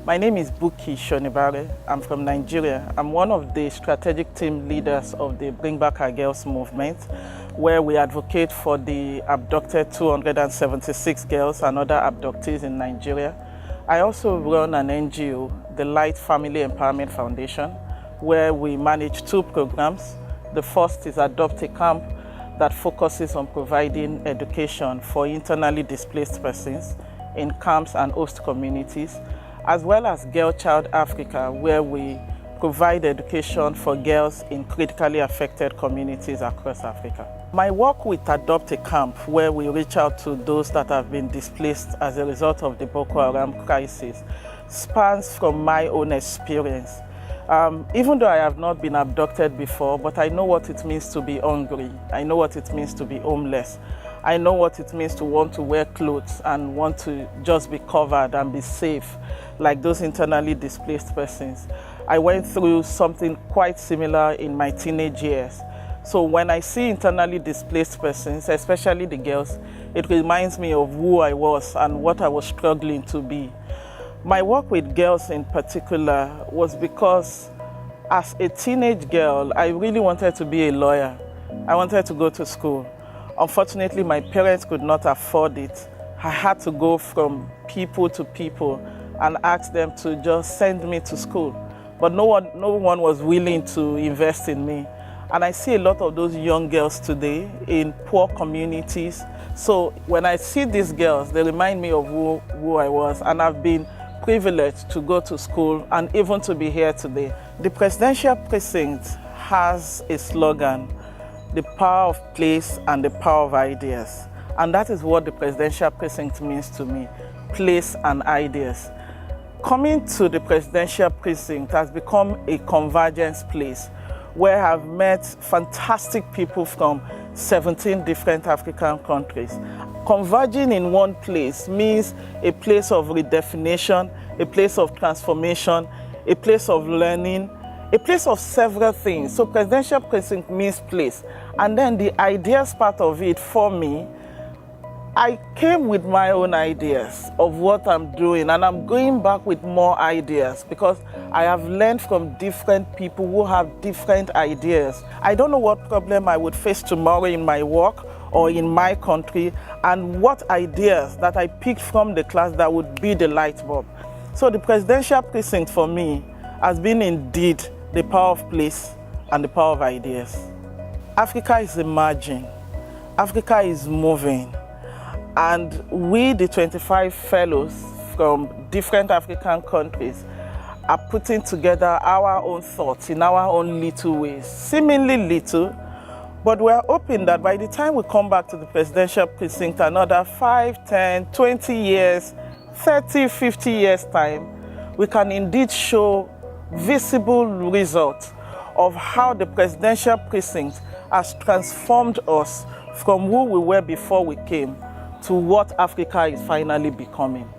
My name is Bukky Shonibare. I'm from Nigeria. I'm one of the strategic team leaders of the Bring Back Our Girls movement, where we advocate for the abducted 276 girls and other abductees in Nigeria. I also run an NGO, the Light Family Empowerment Foundation, where we manage two programs. The first is Adopt a Camp, that focuses on providing education for internally displaced persons in camps and host communities, as well as Girl Child Africa, where we provide education for girls in critically affected communities across Africa. My work with Adopt a Camp, where we reach out to those that have been displaced as a result of the Boko Haram crisis, spans from my own experience. Even though I have not been abducted before, but I know what it means to be hungry. I know what it means to be homeless. I know what it means to want to wear clothes and want to just be covered and be safe, like those internally displaced persons. I went through something quite similar in my teenage years. So when I see internally displaced persons, especially the girls, it reminds me of who I was and what I was struggling to be. My work with girls in particular was because as a teenage girl, I really wanted to be a lawyer. I wanted to go to school. Unfortunately, my parents could not afford it. I had to go from people to people and ask them to just send me to school. But no one was willing to invest in me. And I see a lot of those young girls today in poor communities. So when I see these girls, they remind me of who I was, and I've been privileged to go to school and even to be here today. The Presidential Precinct has a slogan, the power of place and the power of ideas. And that is what the Presidential Precinct means to me, place and ideas. Coming to the Presidential Precinct has become a convergence place where I've met fantastic people from 17 different African countries. Converging in one place means a place of redefinition, a place of transformation, a place of learning, a place of several things. So Presidential Precinct means place. And then the ideas part of it for me, I came with my own ideas of what I'm doing, and I'm going back with more ideas because I have learned from different people who have different ideas. I don't know what problem I would face tomorrow in my work or in my country, and what ideas that I picked from the class that would be the light bulb. So the Presidential Precinct for me has been indeed the power of place and the power of ideas. Africa is emerging. Africa is moving. And we, the 25 fellows from different African countries, are putting together our own thoughts in our own little ways, seemingly little, but we're hoping that by the time we come back to the Presidential Precinct another 5, 10, 20 years, 30, 50 years time, we can indeed show visible results of how the Presidential Precinct has transformed us from who we were before we came to what Africa is finally becoming.